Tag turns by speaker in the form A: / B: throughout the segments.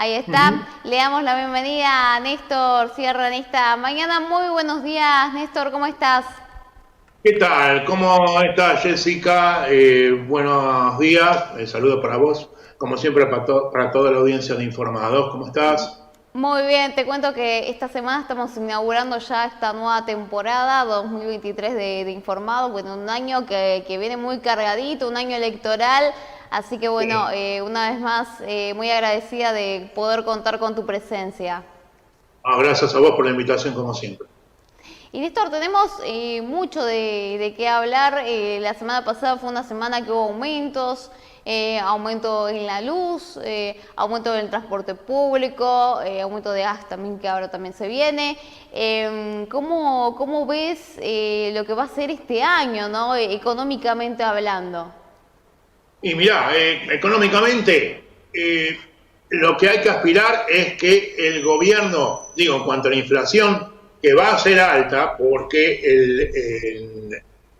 A: Ahí está. Le damos la bienvenida a Néstor Sierra en esta mañana. Muy buenos días, Néstor, ¿cómo estás?
B: ¿Qué tal? ¿Cómo estás, Jessica? Buenos días. Saludos para vos, como siempre, para toda la audiencia de Informados. ¿Cómo estás?
A: Muy bien, te cuento que esta semana estamos inaugurando ya esta nueva temporada 2023 de Informado. Bueno, un año que viene muy cargadito, un año electoral. Así que bueno,
B: Sí.
A: una vez más, muy agradecida de poder contar con tu presencia.
B: Gracias a vos por la invitación, como siempre.
A: Y Néstor, tenemos mucho de qué hablar. La semana pasada fue una semana que hubo aumentos, aumento en la luz, aumento en el transporte público, aumento de gas también que ahora también se viene. ¿Cómo ves lo que va a ser este año, ¿no? Económicamente hablando?
B: Y mirá, económicamente, lo que hay que aspirar es que el gobierno, digo, en cuanto a la inflación, que va a ser alta, porque en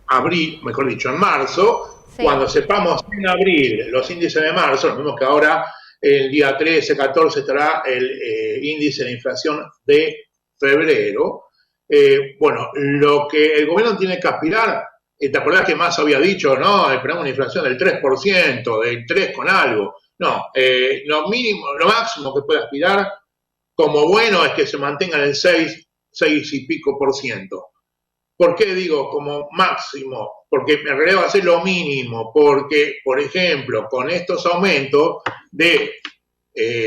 B: abril, mejor dicho, en marzo,
A: Sí,
B: cuando sepamos en abril los índices de marzo, lo mismo que ahora el día 13, 14 estará el índice de inflación de febrero. Bueno, lo que el gobierno tiene que aspirar, ¿te acordás que más había dicho, no? Esperamos una inflación del 3%, del 3 con algo. No, lo mínimo, lo máximo que puede aspirar como bueno es que se mantenga en el 6 y pico por ciento. ¿Por qué digo como máximo? Porque en realidad va a ser lo mínimo, porque, por ejemplo, con estos aumentos de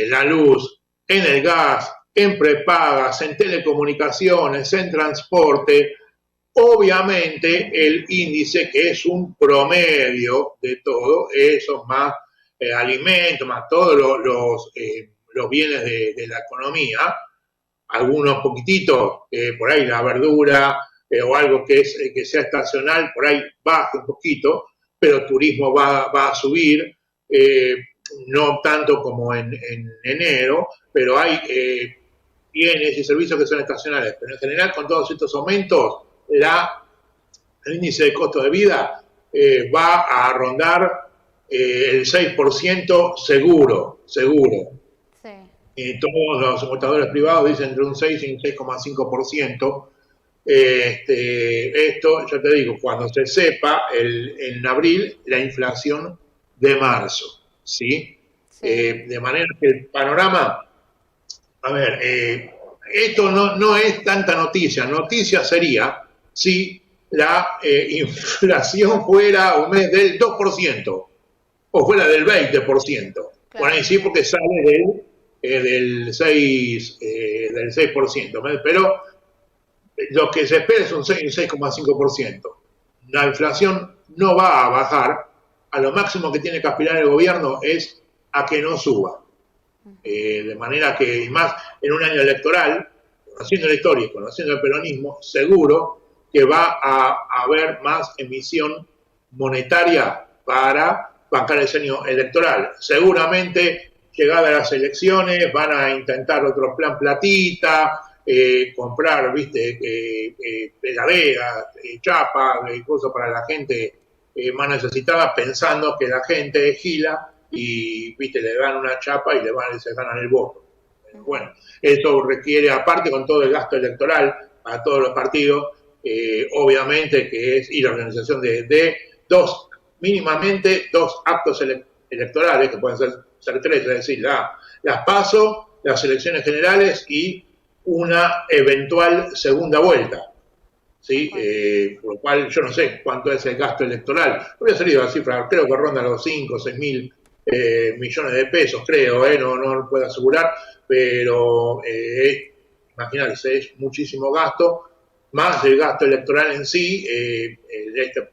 B: la luz, en el gas, en prepagas, en telecomunicaciones, en transporte, obviamente el índice, que es un promedio de todo, esos más alimentos, más todos los bienes de la economía, algunos poquititos, por ahí la verdura o algo que sea estacional, por ahí baja un poquito, pero turismo va a subir, no tanto como en enero, pero hay bienes y servicios que son estacionales. Pero en general, con todos estos aumentos, el índice de costo de vida va a rondar el 6% seguro, seguro.
A: sí.
B: Todos los importadores privados dicen entre un 6 y un 6,5%. Esto, ya te digo, cuando se sepa en abril la inflación de marzo, ¿sí?
A: Sí.
B: De manera que el panorama, a ver, esto no es tanta noticia. Noticia sería si la inflación fuera un mes del 2% o fuera del 20%. Bueno,
A: Claro.
B: ahí sí, porque sale del 6%, pero lo que se espera es un 6,5%. La inflación no va a bajar, a lo máximo que tiene que aspirar el gobierno es a que no suba. De manera que, y más en un año electoral, conociendo la historia y conociendo el peronismo, seguro que va a haber más emisión monetaria para bancar el año electoral. Seguramente, llegada a las elecciones, van a intentar otro plan platita, comprar, viste, peladeras, chapa, cosas para la gente más necesitada, pensando que la gente es gila y, viste, le dan una chapa y se ganan el voto. Bueno, esto requiere, aparte con todo el gasto electoral a todos los partidos, obviamente que es, y la organización de mínimamente dos actos electorales, que pueden ser tres, es decir, las PASO, las elecciones generales y una eventual segunda vuelta. ¿Sí? Por lo cual yo no sé cuánto es el gasto electoral. Voy a salir la cifra, creo que ronda los 5 o 6 mil millones de pesos, creo, no lo puedo asegurar, pero imagínense, es muchísimo gasto, más del gasto electoral en sí, este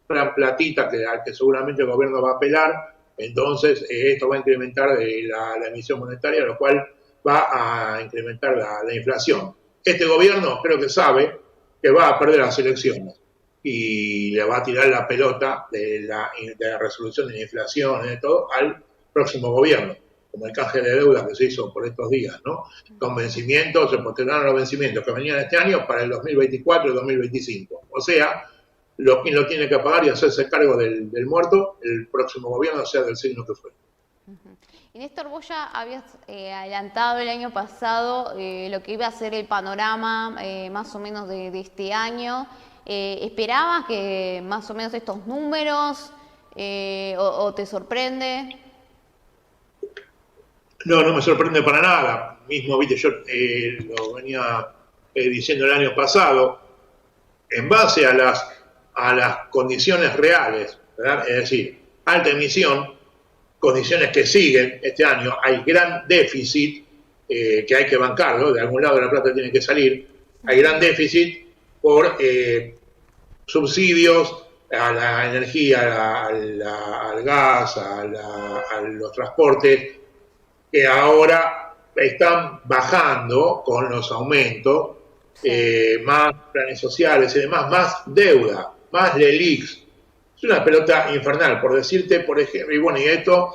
B: plan platita al que seguramente el gobierno va a apelar, entonces esto va a incrementar la emisión monetaria, lo cual va a incrementar la inflación. Este gobierno creo que sabe que va a perder las elecciones y le va a tirar la pelota de la resolución de la inflación y de todo al próximo gobierno, como el canje de deuda que se hizo por estos días, ¿no? Con vencimientos, se postergaron los vencimientos que venían este año para el 2024 y 2025. O sea, quien lo tiene que pagar y hacerse cargo del muerto, el próximo gobierno, sea del signo que fuera.
A: Y Néstor, vos ya habías adelantado el año pasado lo que iba a ser el panorama más o menos de este año. ¿Esperabas que más o menos estos números o te sorprende?
B: No, no me sorprende para nada. Mismo, viste, yo lo venía diciendo el año pasado, en base a las condiciones reales, ¿verdad? Es decir, alta emisión, condiciones que siguen este año, hay gran déficit que hay que bancarlo, de algún lado la plata tiene que salir, hay gran déficit por subsidios a la energía, al gas, a los transportes, que ahora están bajando con los aumentos, más planes sociales y demás, más deuda, más LELIX. Es una pelota infernal, por decirte, por ejemplo, y bueno, y esto,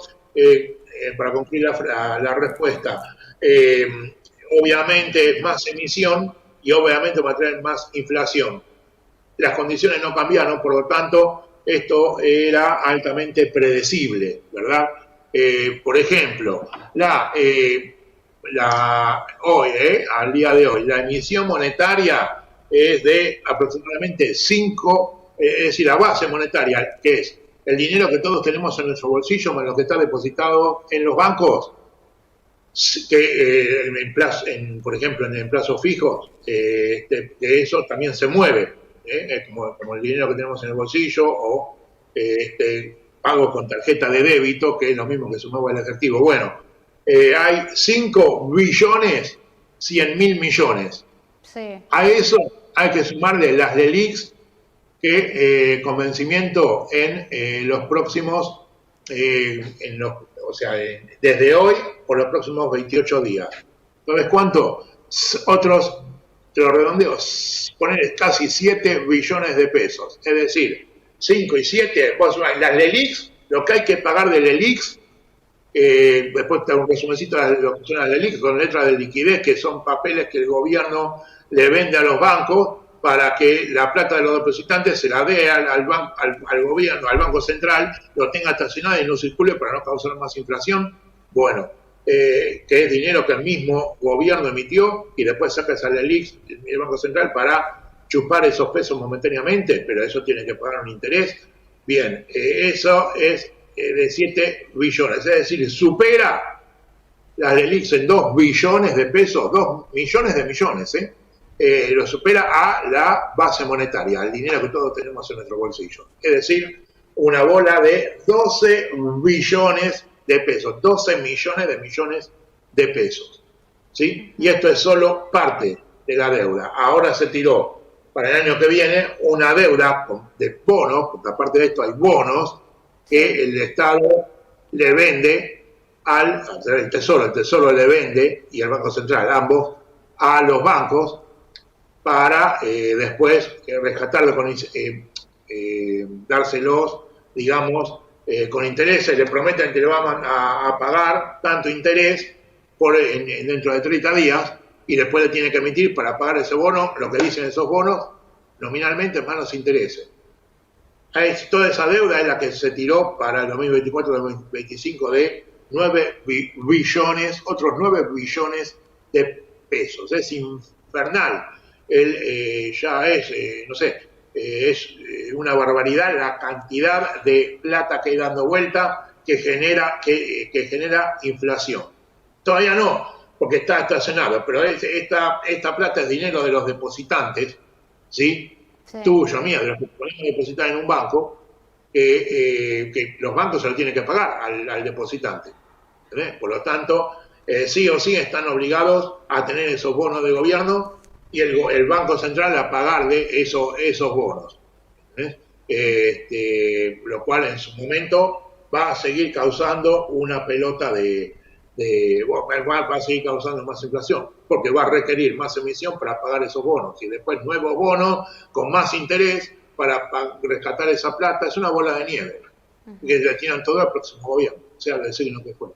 B: para concluir la respuesta, obviamente más emisión y obviamente va a traer más inflación. Las condiciones no cambiaron, por lo tanto, esto era altamente predecible, ¿verdad? Por ejemplo, hoy, al día de hoy, la emisión monetaria es de aproximadamente 5, es decir, la base monetaria, que es el dinero que todos tenemos en nuestro bolsillo, más lo que está depositado en los bancos, que por ejemplo, en plazos fijos, que eso también se mueve, como el dinero que tenemos en el bolsillo o pago con tarjeta de débito, que es lo mismo que se mueve el efectivo. Bueno, hay 5 billones 100 mil millones.
A: Sí.
B: A eso hay que sumarle las LELIX que con vencimiento en los próximos, o sea, desde hoy por los próximos 28 días. ¿Sabes cuánto? Otros, te lo redondeo, poner casi 7 billones de pesos. Es decir, 5 y 7, las LELIX, lo que hay que pagar de LELIX, después te hago un resumencito de lo que son las LELIX, son letras de liquidez, que son papeles que el gobierno le vende a los bancos para que la plata de los depositantes se la dé al gobierno, al Banco Central, lo tenga estacionado y no circule para no causar más inflación. Bueno, que es dinero que el mismo gobierno emitió y después saca esa LELIX, el Banco Central, para chupar esos pesos momentáneamente, pero eso tiene que pagar un interés. Bien, eso es de 7 billones, es decir, supera las LELIX en 2 billones de pesos, 2 millones de millones, lo supera a la base monetaria, al dinero que todos tenemos en nuestro bolsillo. Es decir, una bola de 12 billones de pesos, 12 millones de pesos. ¿Sí? Y esto es solo parte de la deuda. Ahora se tiró para el año que viene una deuda de bonos, porque aparte de esto hay bonos que el Estado le vende el Tesoro le vende, y el Banco Central, ambos, a los bancos para después rescatarlos, dárselos, digamos, con intereses, le prometen que le van a pagar tanto interés dentro de 30 días, y después le tiene que emitir para pagar ese bono, lo que dicen esos bonos, nominalmente más los intereses. Toda esa deuda es la que se tiró para el 2024-2025 de 9 billones, otros 9 billones de pesos. Es infernal. Ya es, no sé, es una barbaridad la cantidad de plata que hay dando vuelta que genera inflación. Todavía no, porque está estacionado, pero esta plata es dinero de los depositantes, ¿sí? Sí. Tuyo, mío, de los que podemos depositar en un banco, que los bancos se lo tienen que pagar al depositante. ¿Entendés? Por lo tanto, sí o sí están obligados a tener esos bonos de gobierno y el Banco Central a pagar de esos bonos. Lo cual en su momento va a seguir causando una pelota va a seguir causando más inflación, porque va a requerir más emisión para pagar esos bonos, y después nuevos bonos con más interés para rescatar esa plata. Es una bola de nieve, que le tiran todo al próximo gobierno, sea decir lo que fuera.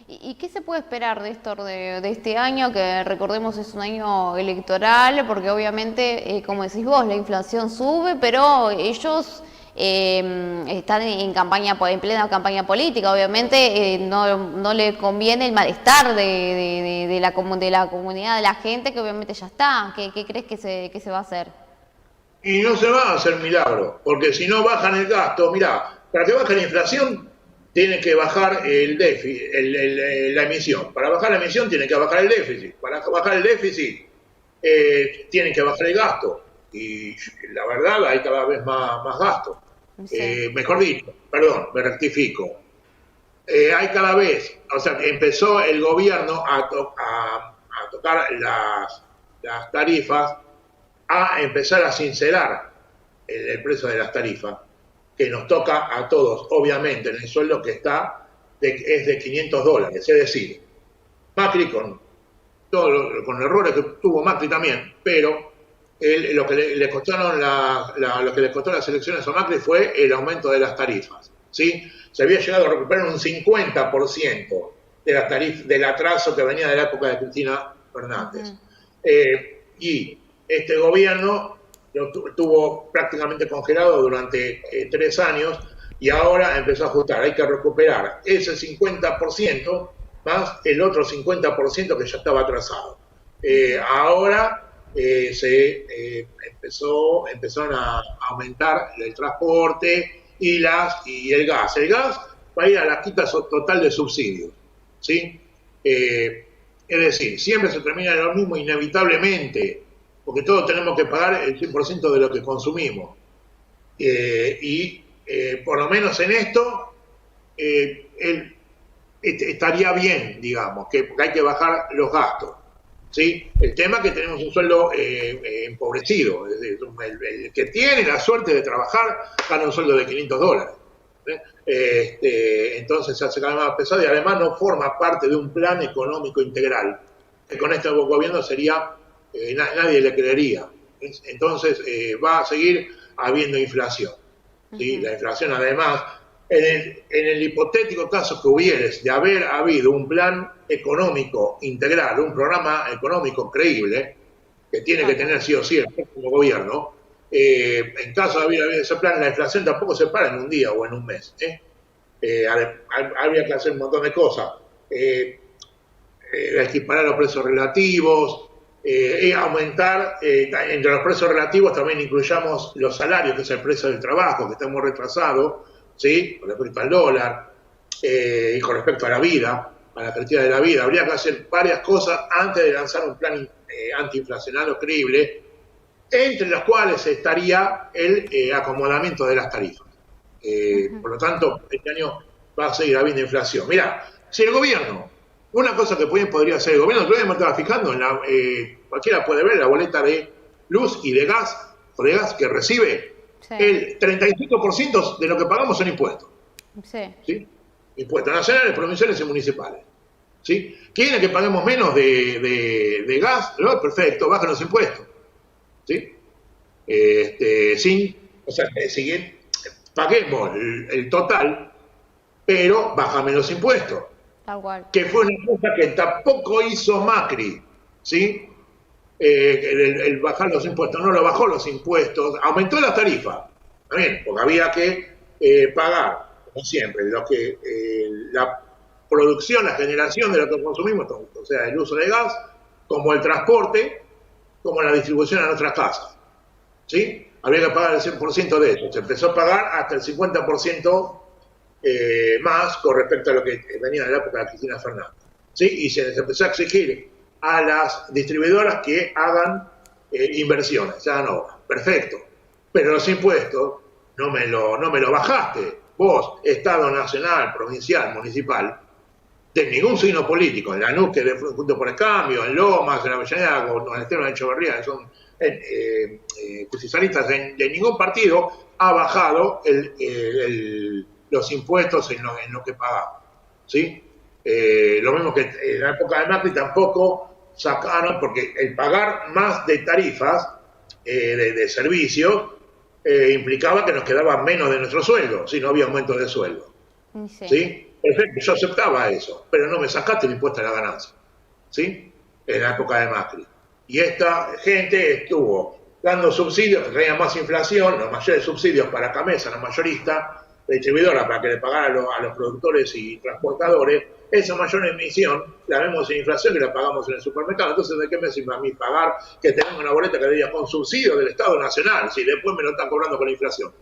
A: ¿Y qué se puede esperar de esto de este año, que recordemos es un año electoral? Porque obviamente, como decís vos, la inflación sube, pero ellos están en campaña, en plena campaña política, obviamente no le conviene el malestar de la comunidad, de la gente, que obviamente ya está. ¿Qué crees que se va a hacer?
B: Y no se va a hacer milagro, porque si no bajan el gasto, mirá, para que baje la inflación tiene que bajar el déficit, la emisión. Para bajar la emisión tiene que bajar el déficit. Para bajar el déficit tienen que bajar el gasto. Y la verdad hay cada vez más gasto.
A: Sí.
B: Mejor dicho, perdón, me rectifico. Hay cada vez, o sea, empezó el gobierno a tocar las tarifas, a empezar a sincerar el precio de las tarifas, que nos toca a todos, obviamente, en el sueldo que está es de $500. Es decir, Macri con errores que tuvo Macri también, pero lo que le costaron lo que le costó las elecciones a Macri fue el aumento de las tarifas, ¿sí? Se había llegado a recuperar un 50% de la del atraso que venía de la época de Cristina Fernández. Y este gobierno lo tuvo prácticamente congelado durante 3 años y ahora empezó a ajustar. Hay que recuperar ese 50% más el otro 50% que ya estaba atrasado. Ahora empezaron a aumentar el transporte y el gas. El gas va a ir a la quita total de subsidios, ¿sí? Es decir, siempre se termina en lo mismo inevitablemente, porque todos tenemos que pagar el 100% de lo que consumimos. Por lo menos en esto estaría bien, digamos, porque hay que bajar los gastos, ¿sí? El tema es que tenemos un sueldo empobrecido. El que tiene la suerte de trabajar gana un sueldo de $500. Entonces se hace cada vez más pesado y además no forma parte de un plan económico integral, que con este gobierno sería, nadie le creería. Entonces va a seguir habiendo inflación, ¿sí? La inflación además, en el hipotético caso que hubieres de haber habido un plan económico integral, un programa económico creíble, que tiene que tener sí o sí el próximo gobierno, en caso de haber habido ese plan, la inflación tampoco se para en un día o en un mes. Habría que hacer un montón de cosas. Equiparar los precios relativos, aumentar, entre los precios relativos también incluyamos los salarios, que es el precio del trabajo, que está muy retrasado, ¿sí? Con respecto al dólar, y con respecto a la vida, a la calidad de la vida. Habría que hacer varias cosas antes de lanzar un plan antiinflacionario creíble, entre las cuales estaría el acomodamiento de las tarifas. Por lo tanto, este año va a seguir habiendo inflación. Mirá, si el gobierno, una cosa que podría hacer el gobierno, todavía me estaba fijando, cualquiera puede ver la boleta de luz y de gas, que recibe, sí. El 35% de lo que pagamos son impuestos. Sí. ¿Sí? Impuestos nacionales, provinciales y municipales. ¿Sí? ¿Quieren que paguemos menos de gas? ¿No? Perfecto, bajan los impuestos. ¿Sí? Paguemos el total, pero bájame los impuestos.
A: Tal cual.
B: Que fue una cosa que tampoco hizo Macri, ¿sí? El bajar los impuestos, no lo bajó los impuestos, aumentó las tarifas, también, porque había que pagar, como siempre, la producción, la generación de lo que consumimos, o sea, el uso de gas, como el transporte, como la distribución a nuestras casas, ¿sí? Había que pagar el 100% de eso, se empezó a pagar hasta el 50% más con respecto a lo que venía de la época de Cristina Fernández, ¿sí? Y se les empezó a exigir a las distribuidoras que hagan inversiones, hagan obras, perfecto, pero los impuestos no me lo bajaste, vos, Estado nacional, provincial, municipal, de ningún signo político, en Lanús, que de Juntos por el Cambio, en Lomas, en Avellaneda, con el Esteban de Echeverría, que son justicialistas, de ningún partido ha bajado los impuestos en lo que pagamos, ¿sí? Lo mismo que en la época de Macri tampoco sacaron, porque el pagar más de tarifas de servicios implicaba que nos quedaba menos de nuestro sueldo, si no había aumento de sueldo. Sí. ¿Sí? Perfecto, yo aceptaba eso, pero no me sacaste el impuesto a la ganancia, ¿sí? En la época de Macri. Y esta gente estuvo dando subsidios que traían más inflación, los mayores subsidios para Camesa, la mayorista, la distribuidora, para que le pagara a los productores y transportadores. Esa mayor emisión la vemos en inflación que la pagamos en el supermercado. Entonces, ¿de qué me sirve a mí pagar que tenemos una boleta que diga con subsidio del Estado Nacional si después me lo están cobrando con la inflación?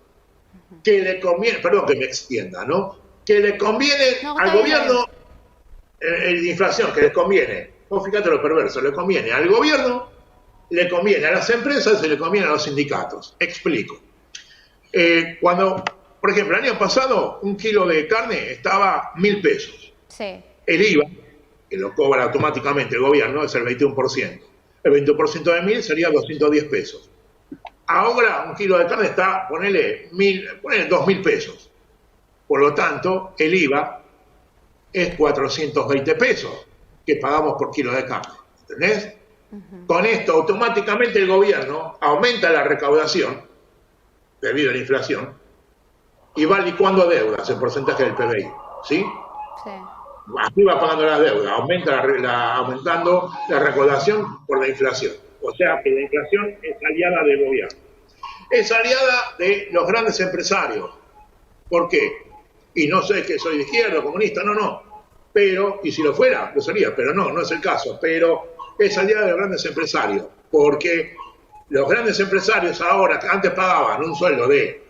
B: Que le conviene, perdón que me extienda, ¿no? Que le conviene al gobierno, inflación, que les conviene, vos fíjate lo perverso, le conviene al gobierno, le conviene a las empresas y le conviene a los sindicatos. Explico. Cuando, por ejemplo, el año pasado un kilo de carne estaba 1.000 pesos.
A: Sí.
B: El IVA, que lo cobra automáticamente el gobierno, es el 21%. El 20% de 1.000 sería 210 pesos. Ahora un kilo de carne está, ponele 2.000 pesos. Por lo tanto, el IVA es 420 pesos que pagamos por kilo de carne. ¿Entendés? Con esto, automáticamente el gobierno aumenta la recaudación debido a la inflación y va licuando deudas en porcentaje del PBI. ¿Sí?
A: Sí.
B: Así va pagando la deuda, aumentando la recaudación por la inflación. O sea que la inflación es aliada del gobierno. Es aliada de los grandes empresarios. ¿Por qué? Y no sé que soy de izquierda, comunista, no. Pero, y si lo fuera, lo sería, pero no es el caso. Pero es aliada de los grandes empresarios. Porque los grandes empresarios ahora, que antes pagaban un sueldo de,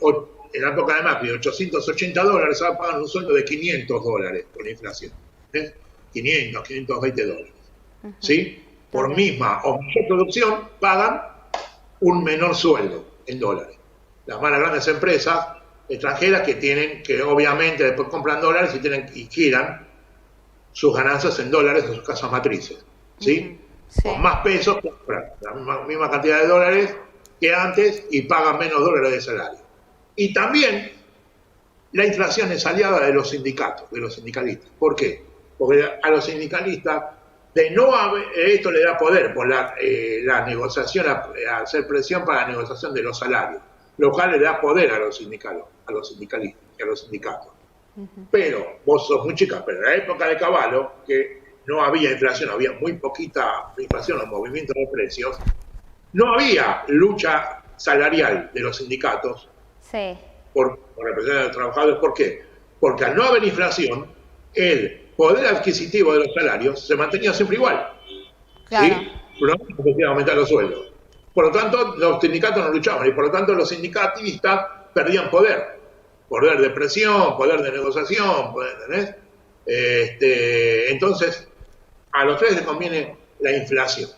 B: en la época de Macri, $880, ahora pagan un sueldo de $500 por la inflación. 520 dólares. ¿Sí? Por misma o mayor producción pagan un menor sueldo en dólares. Las más grandes empresas extranjeras que obviamente después compran dólares y giran sus ganancias en dólares en sus casas matrices. ¿Sí? Sí. Con más pesos compran la misma cantidad de dólares que antes y pagan menos dólares de salario. Y también la inflación es aliada de los sindicatos, de los sindicalistas. ¿Por qué? Porque a los sindicalistas esto le da poder por la negociación, a hacer presión para la negociación de los salarios, lo cual le da poder a los sindicalistas y a los sindicatos. Pero vos sos muy chica, pero en la época de Cavallo, que no había inflación, había muy poquita inflación o movimiento de precios, no había lucha salarial de los sindicatos por representar a los trabajadores. ¿Por qué? Porque al no haber inflación, el poder adquisitivo de los salarios se mantenía siempre igual. Claro. ¿Sí? No se aumentar los sueldos. Por lo tanto, los sindicatos no luchaban y por lo tanto los sindicalistas perdían poder. Poder de presión, poder de negociación, ¿entendés? Entonces, a los tres les conviene la inflación.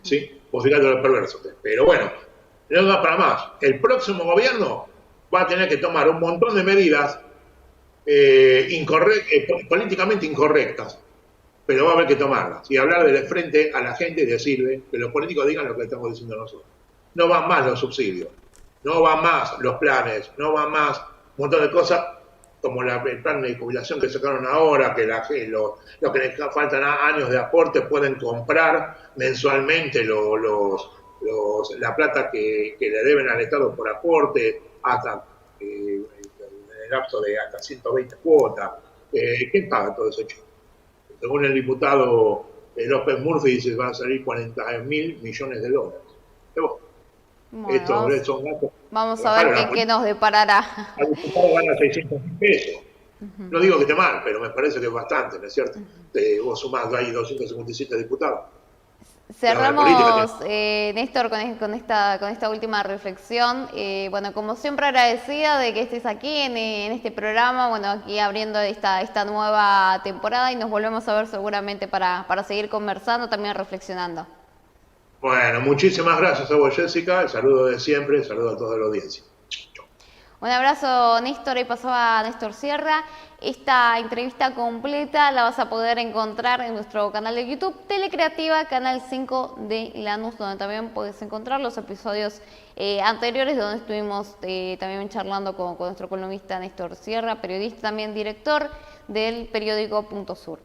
B: ¿Sí? Por fíjate lo perverso. Pero bueno, no da para más. El próximo gobierno va a tener que tomar un montón de medidas políticamente incorrectas, pero va a haber que tomarlas y hablar de frente a la gente y decirle que los políticos digan lo que estamos diciendo nosotros. No van más los subsidios, no van más los planes, no van más un montón de cosas como el plan de jubilación que sacaron ahora, que los que les faltan años de aporte pueden comprar mensualmente la plata que le deben al Estado por aporte hasta el lapso de hasta 120 cuotas. ¿Quién paga todo ese chico? Según el diputado López Murphy, dice que van a salir 40.000 millones de dólares. Bueno,
A: vamos a ver qué nos deparará.
B: Al diputado gana 600.000 pesos. No digo que esté mal, pero me parece que es bastante, ¿no es cierto? Vos sumás ahí 257 diputados.
A: Cerramos, Néstor, con esta última reflexión. Bueno, como siempre agradecida de que estés aquí en este programa, bueno, aquí abriendo esta nueva temporada y nos volvemos a ver seguramente para seguir conversando, también reflexionando.
B: Bueno, muchísimas gracias a vos, Jessica, el saludo de siempre, el saludo a toda la audiencia.
A: Un abrazo, Néstor. Ahí pasaba Néstor Sierra. Esta entrevista completa la vas a poder encontrar en nuestro canal de YouTube, Telecreativa, Canal 5 de Lanús, donde también puedes encontrar los episodios anteriores, donde estuvimos también charlando con nuestro columnista Néstor Sierra, periodista, también director del periódico Punto Sur.